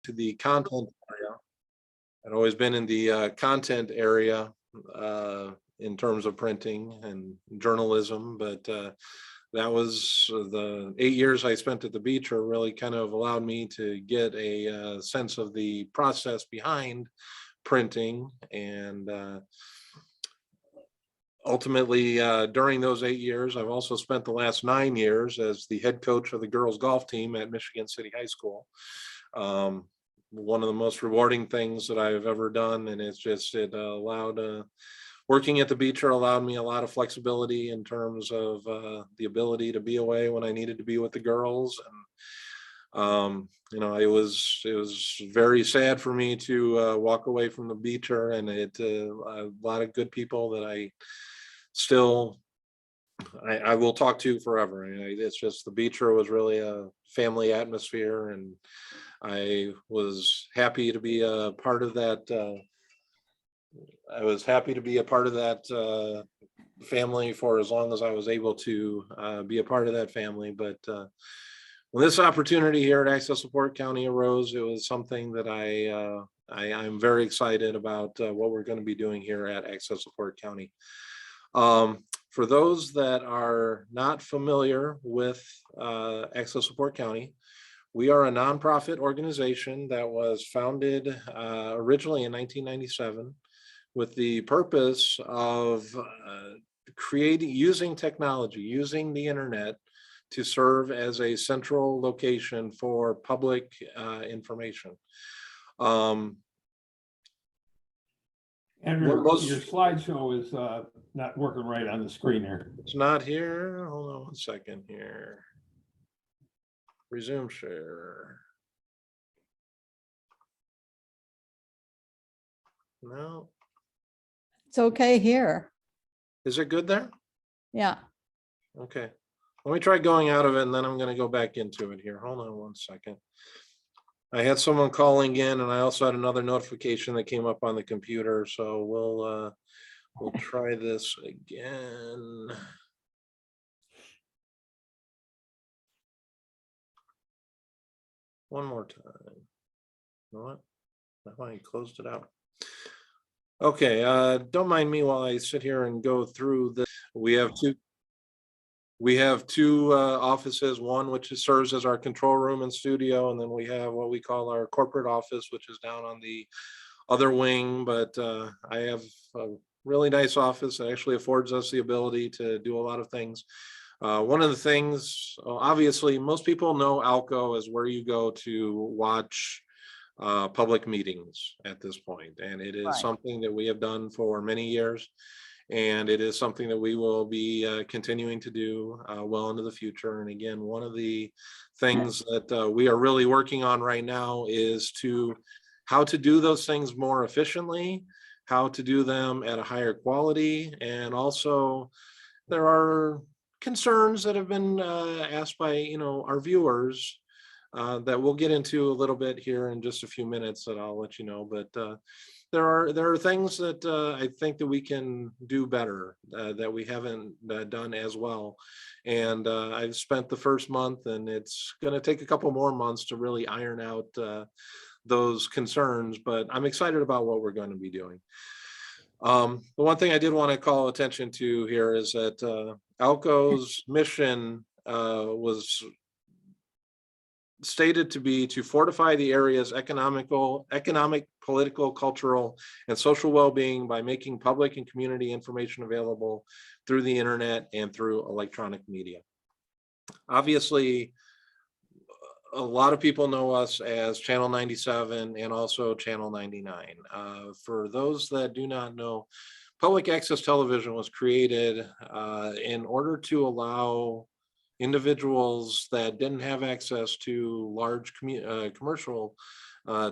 to the content area. I'd always been in the content area in terms of printing and journalism, but that was the 8 years I spent at the Beecher really kind of allowed me to get a sense of the process behind printing. And ultimately, during those 8 years, I've also spent the last 9 years as the head coach of the girls golf team at Michigan City High School. One of the most rewarding things that I've ever done, and it allowed working at the Beecher allowed me a lot of flexibility in terms of the ability to be away when I needed to be with the girls. And it was very sad for me to walk away from the Beecher, and a lot of good people that I will talk to forever. It's just the Beecher was really a family atmosphere, and I was happy to be a part of that. I was happy to be a part of that family for as long as I was able to be a part of that family. But when this opportunity here at Access LaPorte County arose, it was something that I'm very excited about what we're going to be doing here at Access LaPorte County. For those that are not familiar with Access LaPorte County, we are a nonprofit organization that was founded originally in 1997 with the purpose of using technology, using the internet to serve as a central location for public information. Andrew, your slideshow is not working right on the screen here. It's not here. Hold on one second here. Resume share. No. It's okay here. Is it good there? Yeah. Okay. Let me try going out of it, and then I'm going to go back into it here. Hold on one second. I had someone calling in, and I also had another notification that came up on the computer. So we'll try this again. One more time. You know what? I finally closed it out. Okay, don't mind me while I sit here and go through this. We have two offices, one which serves as our control room and studio, and then we have what we call our corporate office, which is down on the other wing. But I have a really nice office that actually affords us the ability to do a lot of things. One of the things, obviously, most people know ALCO as where you go to watch public meetings at this point, and it is something that we have done for many years, and it is something that we will be continuing to do well into the future. And again, one of the things that we are really working on right now is how to do those things more efficiently, how to do them at a higher quality, and also there are concerns that have been asked by our viewers that we'll get into a little bit here in just a few minutes that I'll let you know. But there are things that I think that we can do better that we haven't done as well. And I've spent the first month, and it's going to take a couple more months to really iron out those concerns, but I'm excited about what we're going to be doing. The one thing I did want to call attention to here is that ALCO's mission was stated to be to fortify the area's economic, political, cultural, and social well-being by making public and community information available through the internet and through electronic media. Obviously, a lot of people know us as Channel 97 and also Channel 99. For those that do not know, public access television was created in order to allow individuals that didn't have access to large commercial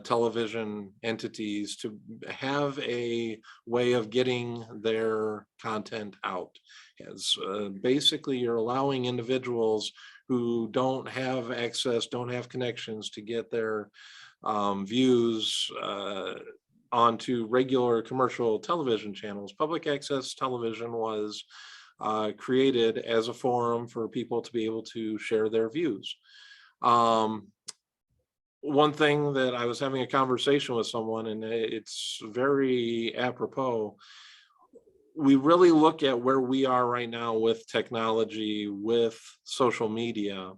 television entities to have a way of getting their content out. As basically you're allowing individuals who don't have access, don't have connections to get their views onto regular commercial television channels. Public access television was created as a forum for people to be able to share their views. one thing that I was having a conversation with someone, and it's very apropos. We really look at where we are right now with technology, with social media,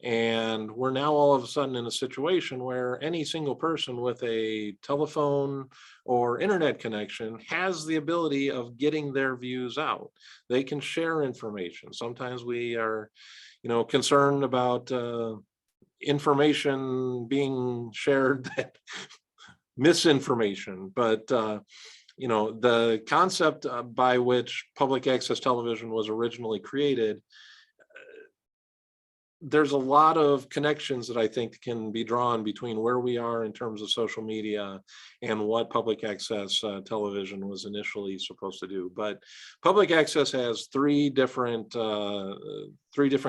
and we're now all of a sudden in a situation where any single person with a telephone or internet connection has the ability of getting their views out. They can share information. Sometimes we are, concerned about information being shared that misinformation, but the concept by which public access television was originally created, there's a lot of connections that I think can be drawn between where we are in terms of social media and what public access television was initially supposed to do. But public access has three different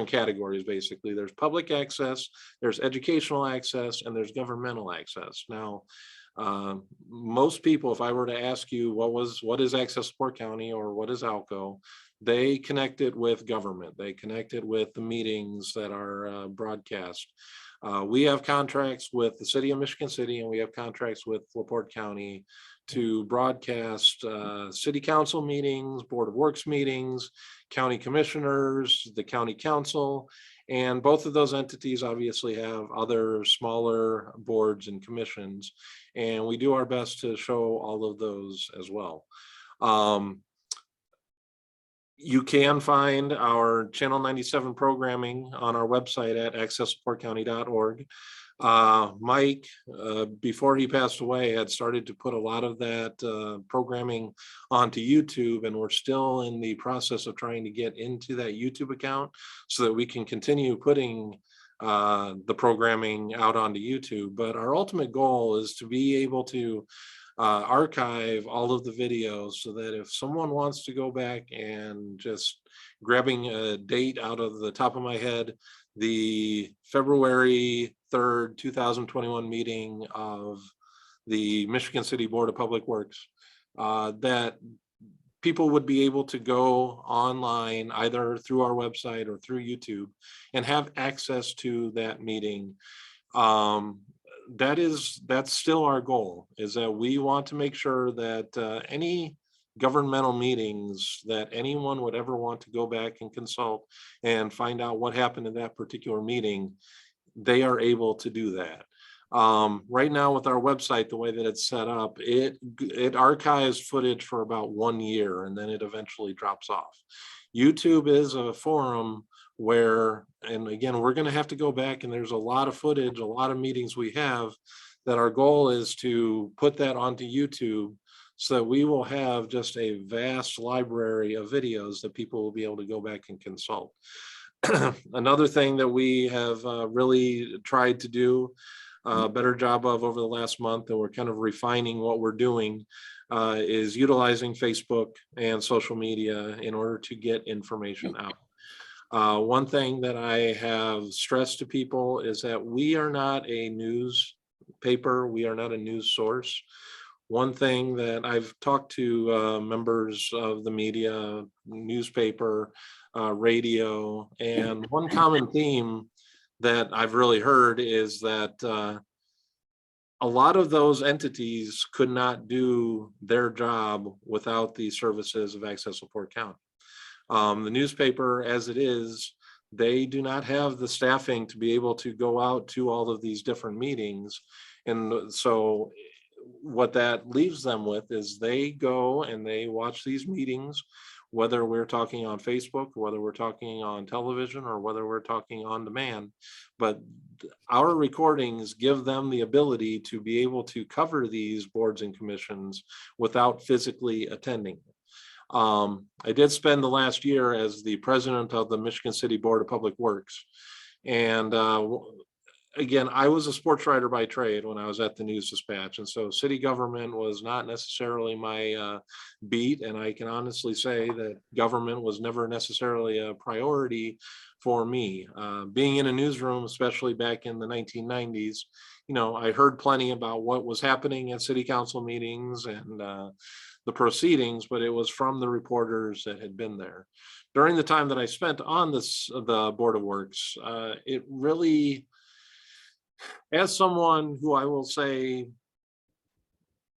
categories, basically. There's public access, there's educational access, and there's governmental access. Now, most people, if I were to ask you what is Access Support County or what is ALCO, they connect it with government. They connect it with the meetings that are broadcast. We have contracts with the city of Michigan City, and we have contracts with LaPorte County to broadcast city council meetings, board of works meetings, county commissioners, the county council, and both of those entities obviously have other smaller boards and commissions, and we do our best to show all of those as well. You can find our Channel 97 programming on our website at accesssupportcounty.org. Mike, before he passed away, had started to put a lot of that programming onto YouTube, and we're still in the process of trying to get into that YouTube account so that we can continue putting the programming out onto YouTube. But our ultimate goal is to be able to archive all of the videos so that if someone wants to go back and just grabbing a date out of the top of my head, the February 3rd, 2021 meeting of the Michigan City Board of Public Works, that people would be able to go online either through our website or through YouTube and have access to that meeting. That's still our goal, is that we want to make sure that any governmental meetings that anyone would ever want to go back and consult and find out what happened in that particular meeting, they are able to do that. Right now with our website, the way that it's set up, it archives footage for about 1 year and then it eventually drops off. YouTube is a forum where, and again, we're going to have to go back, and there's a lot of footage, a lot of meetings we have, that our goal is to put that onto YouTube so that we will have just a vast library of videos that people will be able to go back and consult. Another thing that we have really tried to do a better job of over the last month, and we're kind of refining what we're doing, is utilizing Facebook and social media in order to get information out. One thing that I have stressed to people is that we are not a newspaper, we are not a news source. One thing that I've talked to members of the media, newspaper, radio, and one common theme that I've really heard is that a lot of those entities could not do their job without the services of Access Support County. The newspaper, as it is, they do not have the staffing to be able to go out to all of these different meetings. And so what that leaves them with is they go and they watch these meetings, whether we're talking on Facebook, whether we're talking on television, or whether we're talking on demand. But our recordings give them the ability to be able to cover these boards and commissions without physically attending. I did spend the last year as the president of the Michigan City Board of Public Works. And again, I was a sports writer by trade when I was at the News Dispatch. And so city government was not necessarily my beat. And I can honestly say that government was never necessarily a priority for me. Being in a newsroom, especially back in the 1990s, I heard plenty about what was happening at city council meetings and the proceedings, but it was from the reporters that had been there. During the time that I spent on the Board of Works, it really As someone who I will say,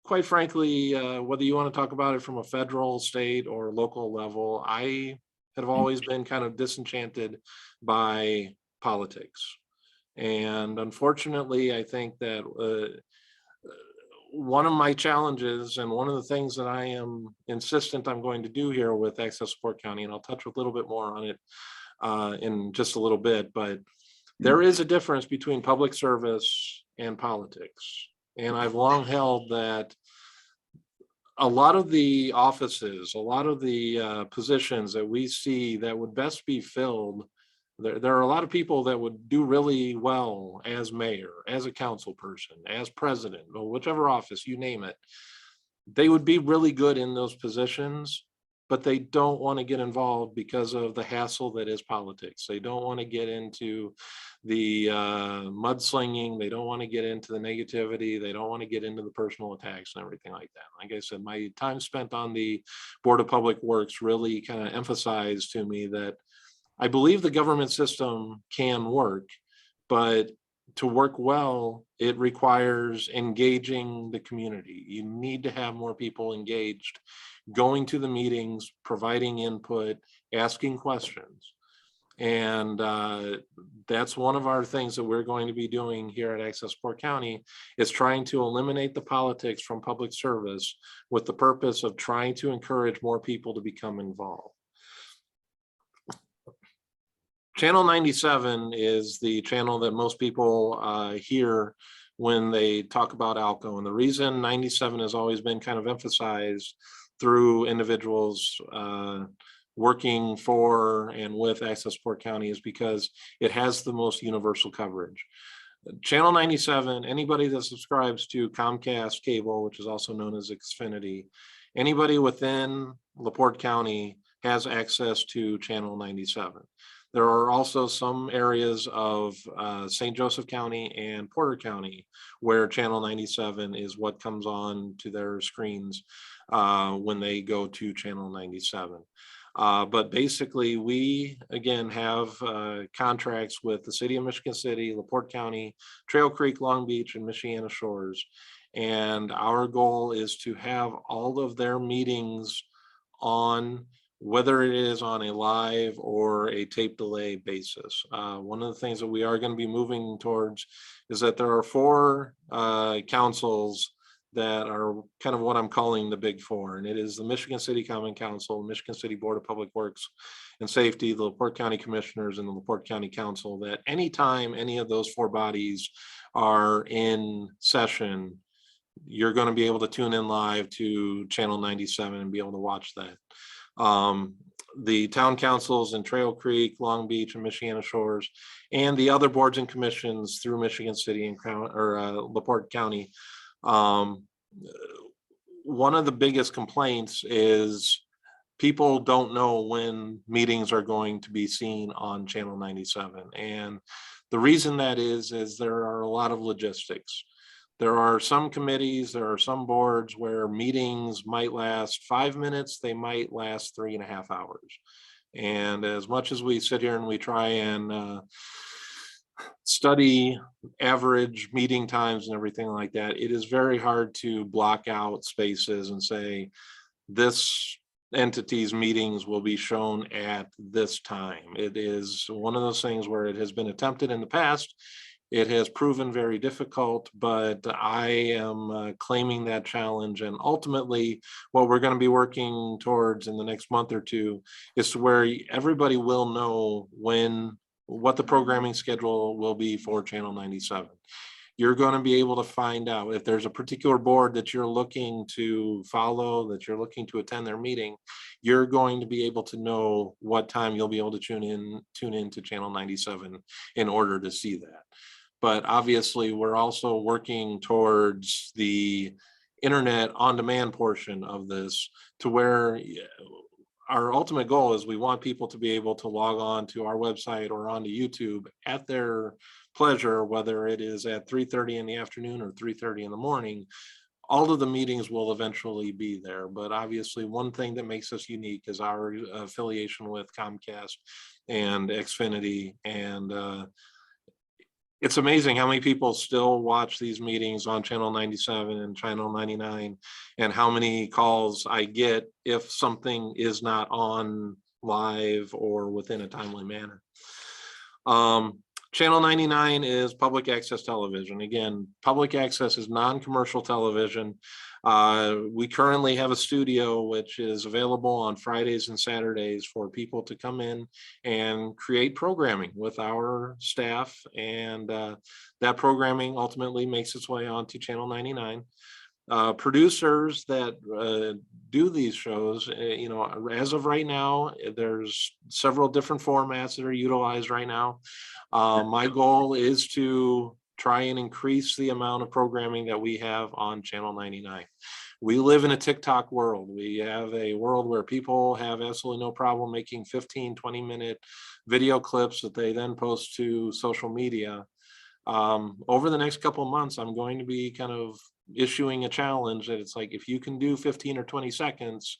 quite frankly, whether you want to talk about it from a federal, state, or local level, I have always been kind of disenchanted by politics. And unfortunately, I think that one of my challenges and one of the things that I am insistent I'm going to do here with Access Support County, and I'll touch a little bit more on it in just a little bit, but there is a difference between public service and politics. And I've long held that a lot of the offices, a lot of the positions that we see that would best be filled, there are a lot of people that would do really well as mayor, as a council person, as president, or whichever office, you name it. They would be really good in those positions, but they don't want to get involved because of the hassle that is politics. They don't want to get into the mudslinging. They don't want to get into the negativity. They don't want to get into the personal attacks and everything like that. Like I said, my time spent on the Board of Public Works really kind of emphasized to me that I believe the government system can work, but to work well, it requires engaging the community. You need to have more people engaged, going to the meetings, providing input, asking questions. And that's one of our things that we're going to be doing here at Access Support County, is trying to eliminate the politics from public service with the purpose of trying to encourage more people to become involved. Channel 97 is the channel that most people hear when they talk about ALCO. And the reason 97 has always been kind of emphasized through individuals working for and with Access Support County is because it has the most universal coverage. Channel 97, anybody that subscribes to Comcast cable, which is also known as Xfinity, anybody within LaPorte County has access to Channel 97. There are also some areas of St. Joseph County and Porter County where Channel 97 is what comes on to their screens when they go to Channel 97. But basically, we, again, have contracts with the City of Michigan City, LaPorte County, Trail Creek, Long Beach, and Michiana Shores. And our goal is to have all of their meetings on, whether it is on a live or a tape delay basis. One of the things that we are going to be moving towards is that there are 4 councils that are kind of what I'm calling the big 4. And it is the Michigan City Common Council, Michigan City Board of Public Works and Safety, the LaPorte County Commissioners, and the LaPorte County Council, that anytime any of those 4 bodies are in session, you're going to be able to tune in live to Channel 97 and be able to watch that. The town councils in Trail Creek, Long Beach, and Michiana Shores, and the other boards and commissions through Michigan City and LaPorte County. One of the biggest complaints is people don't know when meetings are going to be seen on Channel 97. And the reason that is there are a lot of logistics. There are some committees, there are some boards where meetings might last 5 minutes, they might last 3.5 hours. And as much as we sit here and we try and study average meeting times and everything like that, it is very hard to block out spaces and say, this entity's meetings will be shown at this time. It is one of those things where it has been attempted in the past. It has proven very difficult, but I am claiming that challenge. And ultimately, what we're going to be working towards in the next month or 2 is to where everybody will know what the programming schedule will be for Channel 97. You're going to be able to find out if there's a particular board that you're looking to follow, that you're looking to attend their meeting, you're going to be able to know what time you'll be able to tune in to Channel 97 in order to see that. But obviously, we're also working towards the internet on-demand portion of this, to where our ultimate goal is we want people to be able to log on to our website or onto YouTube at their pleasure, whether it is at 3:30 in the afternoon or 3:30 in the morning. All of the meetings will eventually be there. But obviously, one thing that makes us unique is our affiliation with Comcast and Xfinity. And It's amazing how many people still watch these meetings on channel 97 and channel 99, and how many calls I get if something is not on live or within a timely manner. Channel 99 is public access television. Again, public access is non-commercial television. We currently have a studio which is available on Fridays and Saturdays for people to come in and create programming with our staff, and that programming ultimately makes its way onto channel 99. Producers that do these shows, you know, as of right now, there's several different formats that are utilized right now. My goal is to try and increase the amount of programming that we have on channel 99. We live in a TikTok world. We have a world where people have absolutely no problem making 15, 20-minute video clips that they then post to social media. Over the next couple of months, I'm going to be kind of issuing a challenge that it's like, if you can do 15 or 20 seconds,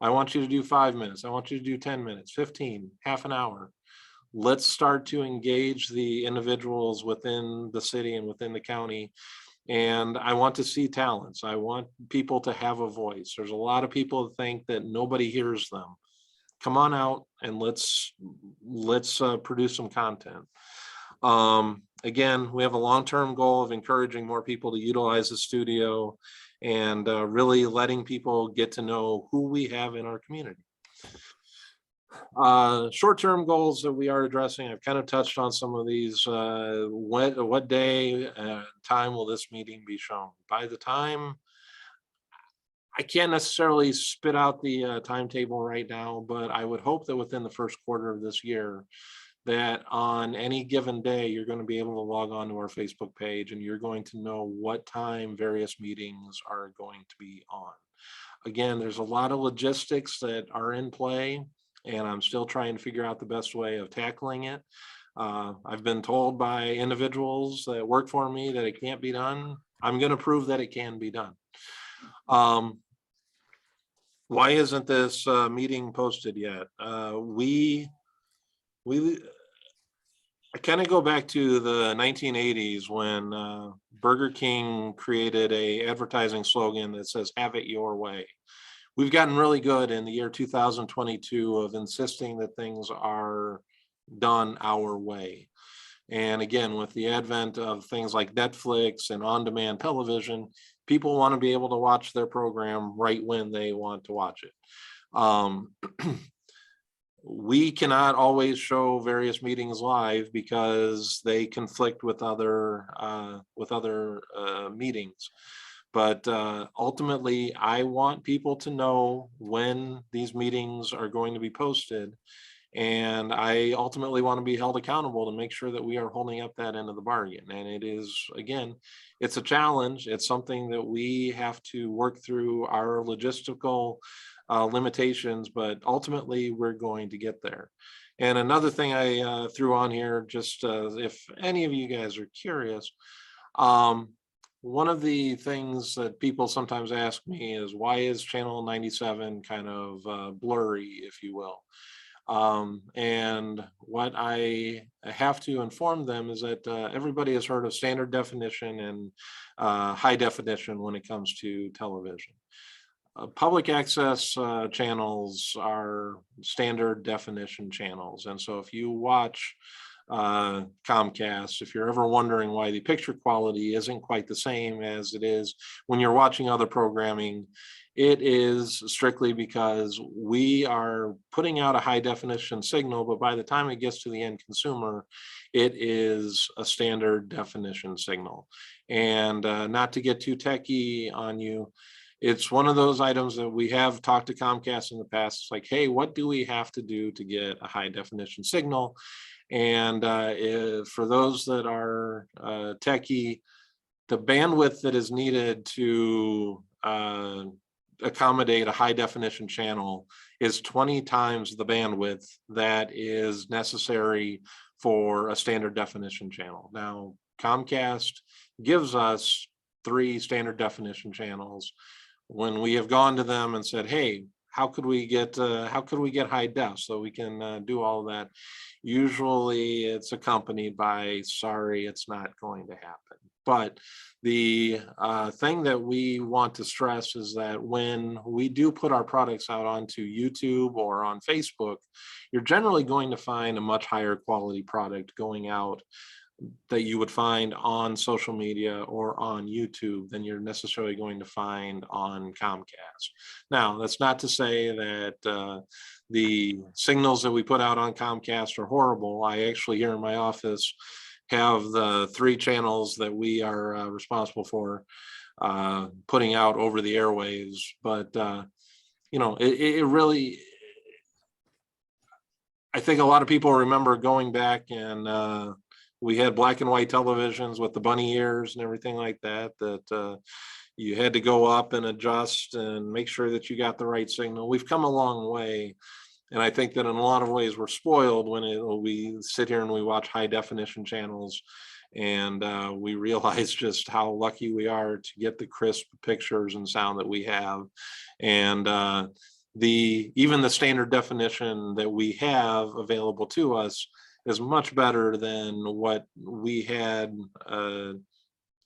I want you to do 5 minutes. I want you to do 10 minutes, 15, half an hour. Let's start to engage the individuals within the city and within the county. And I want to see talents. I want people to have a voice. There's a lot of people that think that nobody hears them. Come on out and let's produce some content. Again, we have a long-term goal of encouraging more people to utilize the studio and really letting people get to know who we have in our community. Short-term goals that we are addressing, I've kind of touched on some of these. What day and time will this meeting be shown? By the time, I can't necessarily spit out the timetable right now, but I would hope that within the first quarter of this year, that on any given day, you're going to be able to log on to our Facebook page and you're going to know what time various meetings are going to be on. Again, there's a lot of logistics that are in play, and I'm still trying to figure out the best way of tackling it. I've been told by individuals that work for me that it can't be done. I'm going to prove that it can be done. Why isn't this meeting posted yet? I kind of go back to the 1980s when Burger King created a advertising slogan that says, "Have it your way." We've gotten really good in the year 2022 of insisting that things are done our way. And again, with the advent of things like Netflix and on-demand television, people want to be able to watch their program right when they want to watch it. We cannot always show various meetings live because they conflict with other meetings. But ultimately, I want people to know when these meetings are going to be posted. And I ultimately want to be held accountable to make sure that we are holding up that end of the bargain. And it is, again, it's a challenge. It's something that we have to work through our logistical limitations, but ultimately we're going to get there. And another thing I threw on here, just if any of you guys are curious, one of the things that people sometimes ask me is, why is channel 97 kind of blurry, if you will? And what I have to inform them is that everybody has heard of standard definition and high definition when it comes to television. Public access channels are standard definition channels. And so if you watch Comcast, if you're ever wondering why the picture quality isn't quite the same as it is when you're watching other programming, it is strictly because we are putting out a high definition signal, but by the time it gets to the end consumer, it is a standard definition signal. And not to get too techie on you, it's one of those items that we have talked to Comcast in the past. It's like, hey, what do we have to do to get a high definition signal? And for those that are techie, the bandwidth that is needed to accommodate a high definition channel is 20 times the bandwidth that is necessary for a standard definition channel. Now, Comcast gives us 3 standard definition channels. When we have gone to them and said, hey, how could we get high def so we can do all of that? Usually it's accompanied by, sorry, it's not going to happen. But the thing that we want to stress is that when we do put our products out onto YouTube or on Facebook, you're generally going to find a much higher quality product going out that you would find on social media or on YouTube than you're necessarily going to find on Comcast. Now, that's not to say that the signals that we put out on Comcast are horrible. I actually, here in my office, have the 3 channels that we are responsible for putting out over the airwaves. But, you know, it really, I think a lot of people remember going back and we had black and white televisions with the bunny ears and everything like that, you had to go up and adjust and make sure that you got the right signal. We've come a long way. And I think that in a lot of ways we're spoiled when we sit here and we watch high definition channels and we realize just how lucky we are to get the crisp pictures and sound that we have. And even the standard definition that we have available to us is much better than what we had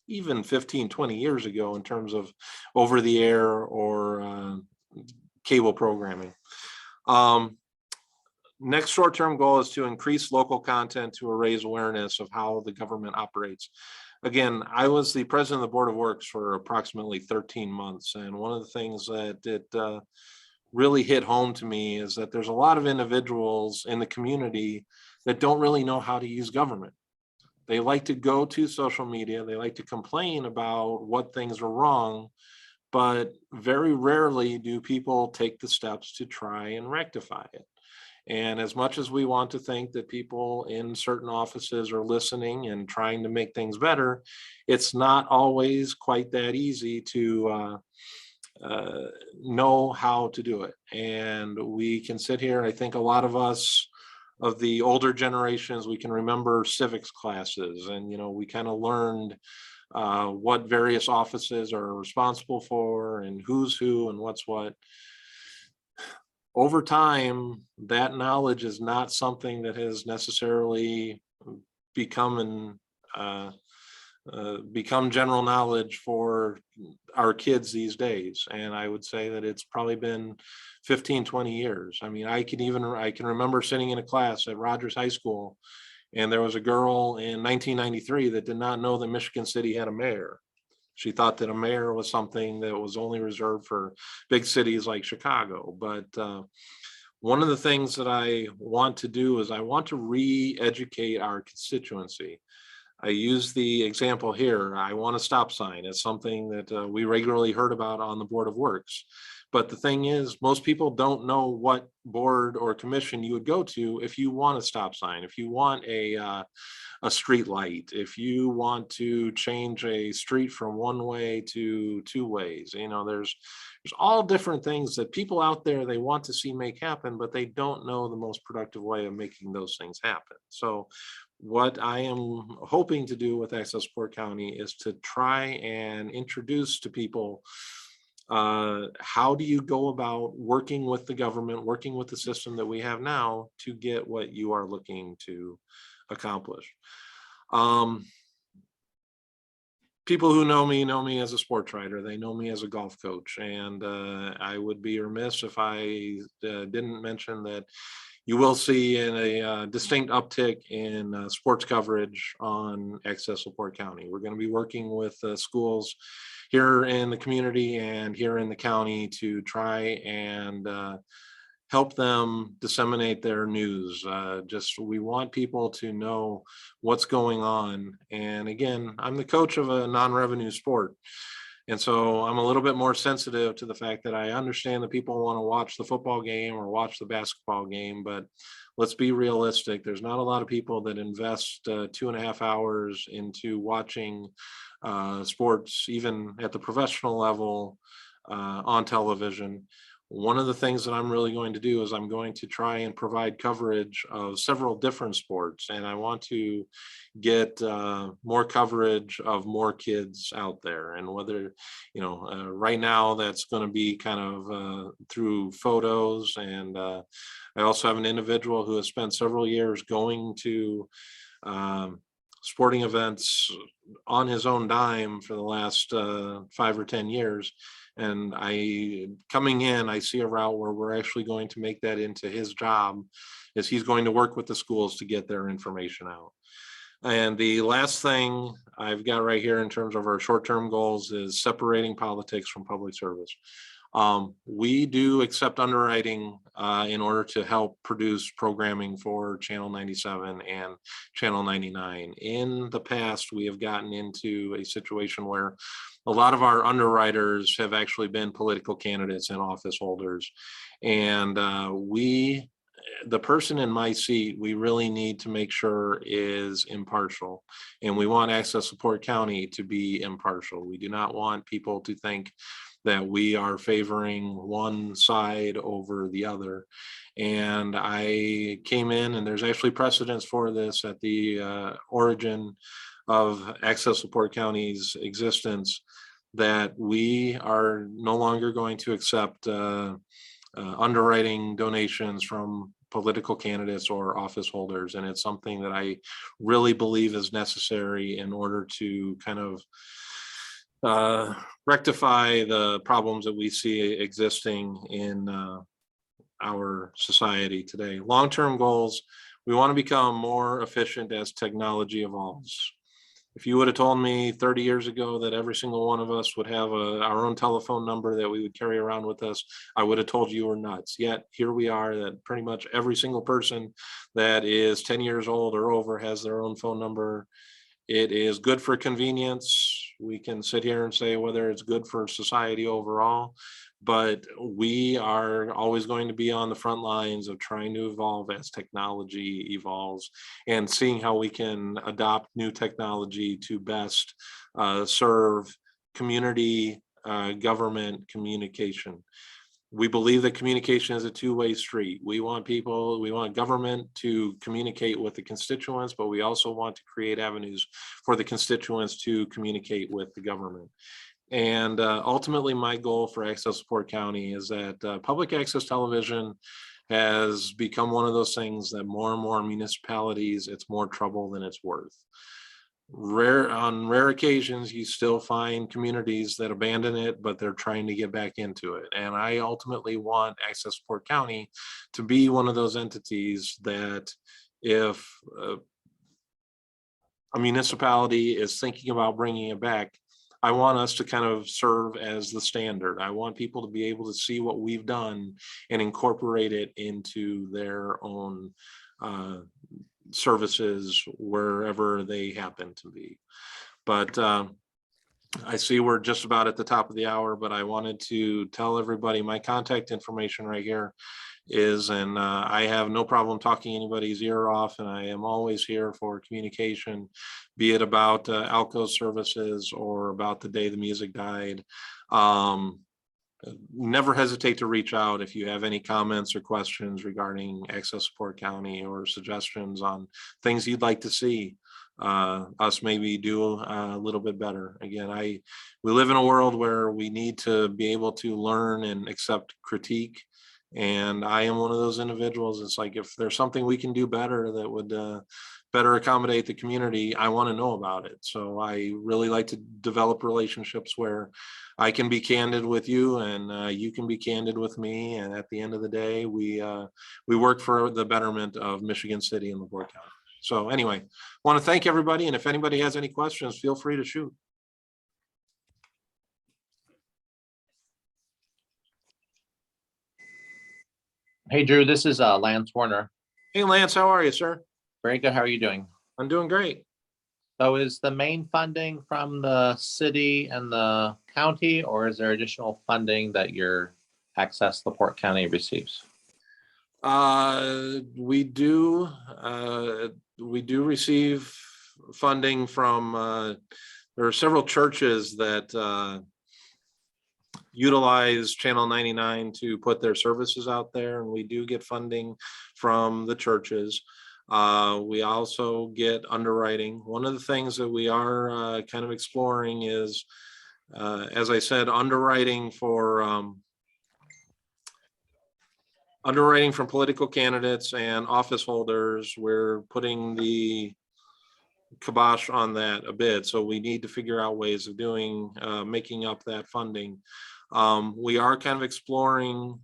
even 15, 20 years ago in terms of over the air or cable programming. Next short-term goal is to increase local content to raise awareness of how the government operates. Again, I was the president of the Board of Works for approximately 13 months. And one of the things that it really hit home to me is that there's a lot of individuals in the community that don't really know how to use government. They like to go to social media, they like to complain about what things are wrong, but very rarely do people take the steps to try and rectify it. And as much as we want to think that people in certain offices are listening and trying to make things better, it's not always quite that easy to know how to do it. And we can sit here, I think a lot of us of the older generations, we can remember civics classes, and you know, we kind of learned what various offices are responsible for and who's who and what's what. Over time, that knowledge is not something that has necessarily become general knowledge for our kids these days. And I would say that it's probably been 15, 20 years. I mean, I can remember sitting in a class at Rogers High School, and there was a girl in 1993 that did not know that Michigan City had a mayor. She thought that a mayor was something that was only reserved for big cities like Chicago. But one of the things that I want to do is I want to re-educate our constituency. I use the example here. I want a stop sign. It's something that we regularly heard about on the Board of Works. But the thing is, most people don't know what board or commission you would go to if you want a stop sign, if you want a street light, if you want to change a street from one way to 2 ways. You know, there's all different things that people out there, they want to see make happen, but they don't know the most productive way of making those things happen. So what I am hoping to do with Access Support County is to try and introduce to people how do you go about working with the government, working with the system that we have now to get what you are looking to accomplish. People who know me as a sports writer. They know me as a golf coach, and I would be remiss if I didn't mention that you will see a distinct uptick in sports coverage on Access Support County. We're going to be working with schools here in the community and here in the county to try and help them disseminate their news. We want people to know what's going on. And again, I'm the coach of a non-revenue sport. And so I'm a little bit more sensitive to the fact that I understand that people want to watch the football game or watch the basketball game, but let's be realistic. There's not a lot of people that invest 2.5 hours into watching sports, even at the professional level on television. one of the things that I'm really going to do is I'm going to try and provide coverage of several different sports, and I want to get more coverage of more kids out there. And whether, right now that's going to be kind of through photos. And I also have an individual who has spent several years going to sporting events on his own dime for the last 5 or 10 years. And coming in, I see a route where we're actually going to make that into his job, is he's going to work with the schools to get their information out. And the last thing I've got right here in terms of our short-term goals is separating politics from public service. We do accept underwriting in order to help produce programming for Channel 97 and Channel 99. In the past, we have gotten into a situation where a lot of our underwriters have actually been political candidates and office holders. And the person in my seat, we really need to make sure is impartial. And we want Access Support County to be impartial. We do not want people to think that we are favoring one side over the other. And I came in, and there's actually precedence for this at the origin of Access Support County's existence, that we are no longer going to accept underwriting donations from political candidates or office holders. And it's something that I really believe is necessary in order to kind of rectify the problems that we see existing in our society today. Long-term goals, we want to become more efficient as technology evolves. If you would have told me 30 years ago that every single one of us would have our own telephone number that we would carry around with us, I would have told you we're nuts. Yet here we are, that pretty much every single person that is 10 years old or over has their own phone number. It is good for convenience. We can sit here and say whether it's good for society overall, but we are always going to be on the front lines of trying to evolve as technology evolves, and seeing how we can adopt new technology to best serve community government communication. We believe that communication is a two-way street. We want government to communicate with the constituents, but we also want to create avenues for the constituents to communicate with the government. And ultimately, my goal for Access Support County is that public access television has become one of those things that more and more municipalities, it's more trouble than it's worth. On rare occasions, you still find communities that abandon it, but they're trying to get back into it. And I ultimately want Access Support County to be one of those entities that, if a municipality is thinking about bringing it back, I want us to kind of serve as the standard. I want people to be able to see what we've done and incorporate it into their own services wherever they happen to be. But I see we're just about at the top of the hour, but I wanted to tell everybody my contact information right here is, and I have no problem talking anybody's ear off, and I am always here for communication, be it about ALCO services or about the day the music died. Never hesitate to reach out if you have any comments or questions regarding Access Support County, or suggestions on things you'd like to see us maybe do a little bit better. Again, we live in a world where we need to be able to learn and accept critique. And I am one of those individuals. It's like, if there's something we can do better that would better accommodate the community, I want to know about it. So I really like to develop relationships where I can be candid with you, and you can be candid with me. And at the end of the day, we work for the betterment of Michigan City and LaPorte County. So anyway, I want to thank everybody. And if anybody has any questions, feel free to shoot. Hey, Drew, this is Lance Warner. Hey, Lance, how are you, sir? Very good. How are you doing? I'm doing great. So is the main funding from the city and the county, or is there additional funding that your Access LaPorte County receives? We do receive funding from, there are several churches that utilize Channel 99 to put their services out there, and we do get funding from the churches. We also get underwriting. One of the things that we are kind of exploring is, as I said, underwriting from political candidates and office holders. We're putting the kibosh on that a bit, so we need to figure out ways of doing making up that funding. We are kind of exploring,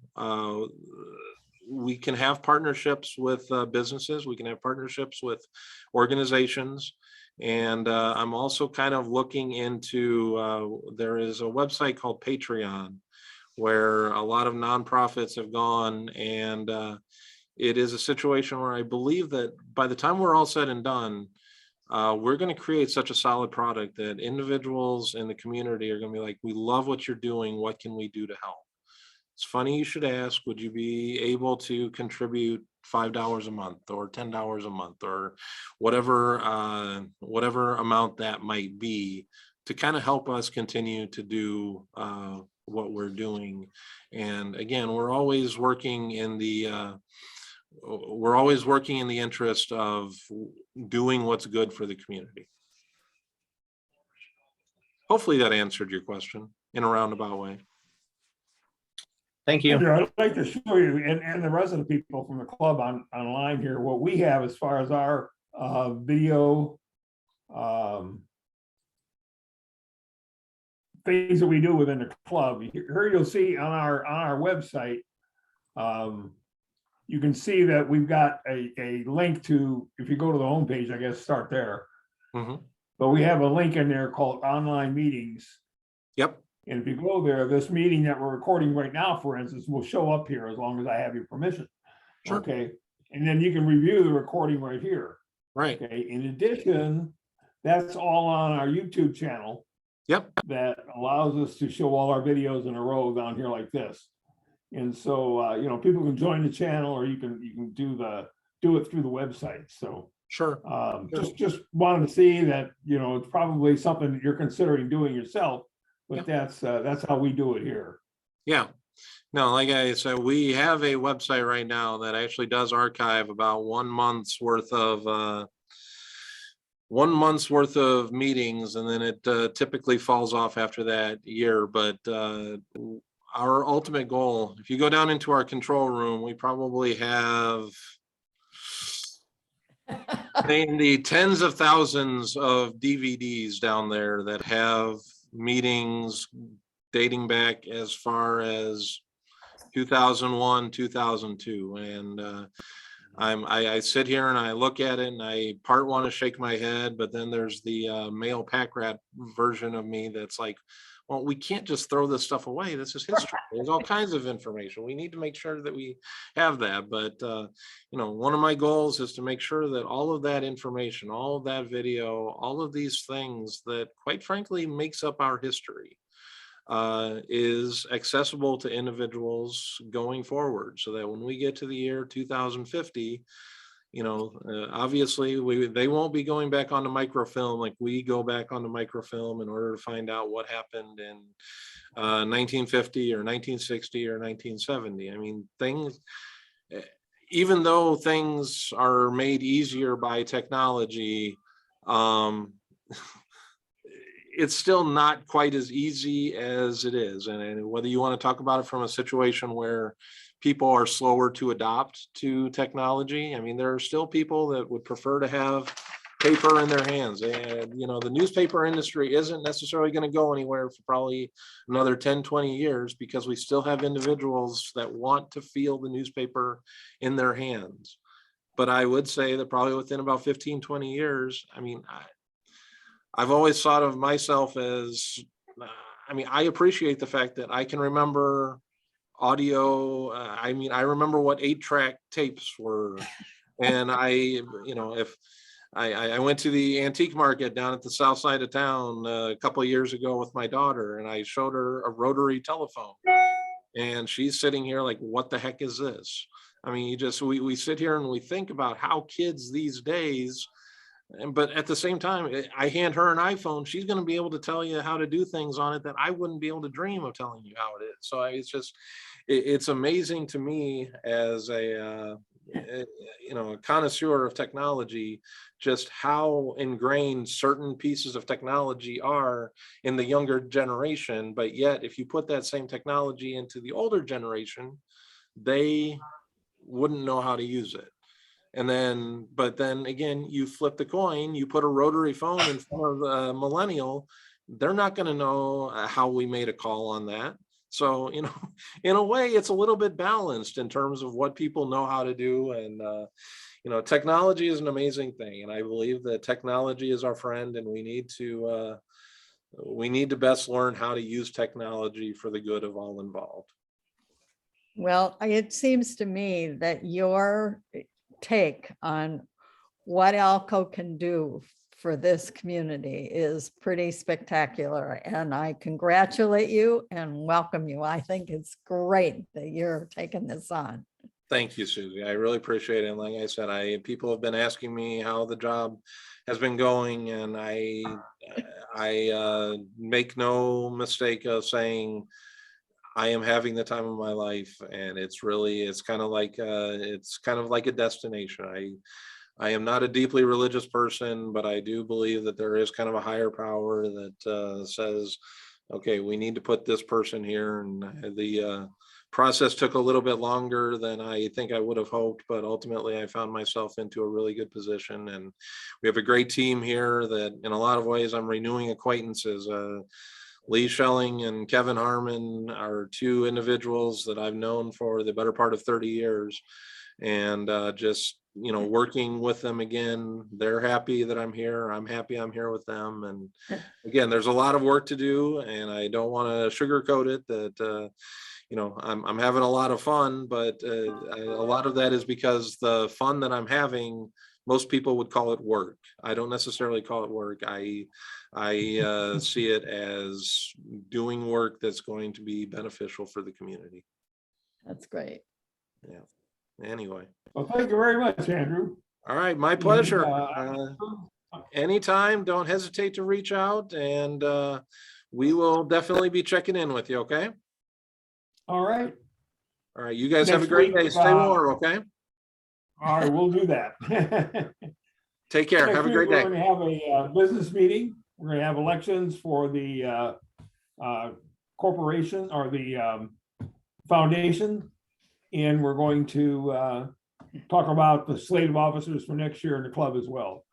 we can have partnerships with businesses, we can have partnerships with organizations, and I'm also kind of looking into, there is a website called Patreon where a lot of nonprofits have gone, and it is a situation where I believe that by the time we're all said and done, we're going to create such a solid product that individuals in the community are going to be like, we love what you're doing. What can we do to help? It's funny you should ask, would you be able to contribute $5 a month or $10 a month or whatever, whatever amount that might be, to kind of help us continue to do what we're doing. And again, we're always working in the interest of doing what's good for the community. Hopefully that answered your question in a roundabout way. Thank you. Andrew, I'd like to show you and the rest of the people from the club online here, what we have as far as our video things that we do within the club. Here you'll see on our website, you can see that we've got a link to, if you go to the homepage, I guess start there. Mhm. But we have a link in there called online meetings. Yep. And if you go there, this meeting that we're recording right now, for instance, will show up here as long as I have your permission. Sure. Okay. And then you can review the recording right here. Right. Okay. In addition, that's all on our YouTube channel. Yep. That allows us to show all our videos in a row down here like this. And so, you know, people can join the channel, or you can do it through the website. So Sure. just wanted to see that, you know, it's probably something that you're considering doing yourself, but that's how we do it here. Yeah. No, like I said, we have a website right now that actually does archive about 1 month's worth of 1 month's worth of meetings, and then it typically falls off after that year. But our ultimate goal, if you go down into our control room, we probably have in the tens of thousands of DVDs down there that have meetings dating back as far as 2001, 2002. And I sit here and I look at it and I want to shake my head, but then there's the male pack rat version of me that's like, well, we can't just throw this stuff away. This is history. There's all kinds of information. We need to make sure that we have that. But, you know, one of my goals is to make sure that all of that information, all of that video, all of these things that quite frankly makes up our history is accessible to individuals going forward, so that when we get to the year 2050, you know, obviously they won't be going back onto microfilm like we go back onto microfilm in order to find out what happened in 1950 or 1960 or 1970. I mean, things, even though things are made easier by technology, it's still not quite as easy as it is. And whether you want to talk about it from a situation where people are slower to adopt to technology, I mean, there are still people that would prefer to have paper in their hands. And, you know, the newspaper industry isn't necessarily going to go anywhere for probably another 10, 20 years, because we still have individuals that want to feel the newspaper in their hands. But I would say that probably within about 15, 20 years, I mean, I've always thought of myself as, I mean, I appreciate the fact that I can remember audio. I mean, I remember what 8-track tapes were. And you know, if I went to the antique market down at the south side of town a couple of years ago with my daughter, and I showed her a rotary telephone. And she's sitting here like, what the heck is this? I mean, we sit here and we think about how kids these days, But at the same time, I hand her an iPhone, she's gonna be able to tell you how to do things on it that I wouldn't be able to dream of telling you how it is. So it's just, it's amazing to me as a, you know, a connoisseur of technology, just how ingrained certain pieces of technology are in the younger generation. But yet, if you put that same technology into the older generation, they wouldn't know how to use it. And then, but then again, you flip the coin, you put a rotary phone in front of a millennial, they're not going to know how we made a call on that. So, you know, in a way, it's a little bit balanced in terms of what people know how to do. And, you know, technology is an amazing thing. And I believe that technology is our friend, and we need to best learn how to use technology for the good of all involved. Well, it seems to me that your take on what Alco can do for this community is pretty spectacular, and I congratulate you and welcome you. I think it's great that you're taking this on. Thank you, Susie. I really appreciate it. And like I said, people have been asking me how the job has been going, and I make no mistake of saying I am having the time of my life, and it's kind of like a destination. I am not a deeply religious person, but I do believe that there is kind of a higher power that says, okay, we need to put this person here. And the process took a little bit longer than I think I would have hoped, but ultimately I found myself into a really good position. And we have a great team here that in a lot of ways I'm renewing acquaintances. Lee Schelling and Kevin Harmon are two individuals that I've known for the better part of 30 years. And just, you know, working with them again, they're happy that I'm here. I'm happy I'm here with them. And again, there's a lot of work to do, and I don't want to sugarcoat it that, you know, I'm having a lot of fun, but a lot of that is because the fun that I'm having, most people would call it work. I don't necessarily call it work. I see it as doing work that's going to be beneficial for the community. That's great. Yeah. Anyway. Well, thank you very much, Andrew. All right. My pleasure. And, Anytime, don't hesitate to reach out, and we will definitely be checking in with you. Okay. all right. All right. You guys have a Next great week, day. Stay warm. Okay. All right, we'll do that. Take care. Have a great We're day. going to have a business meeting. We're going to have elections for the corporation or the foundation. And we're going to talk about the slate of officers for next year in the club as well.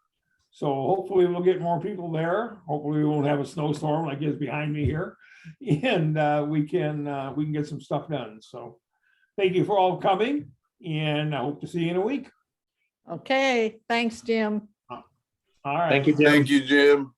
So hopefully we'll get more people there. Hopefully we won't have a snowstorm like is behind me here. And we can get some stuff done. So thank you for all coming, and I hope to see you in a week. Okay, thanks, Jim. All right. Thank you, Jim. Thank you, Jim.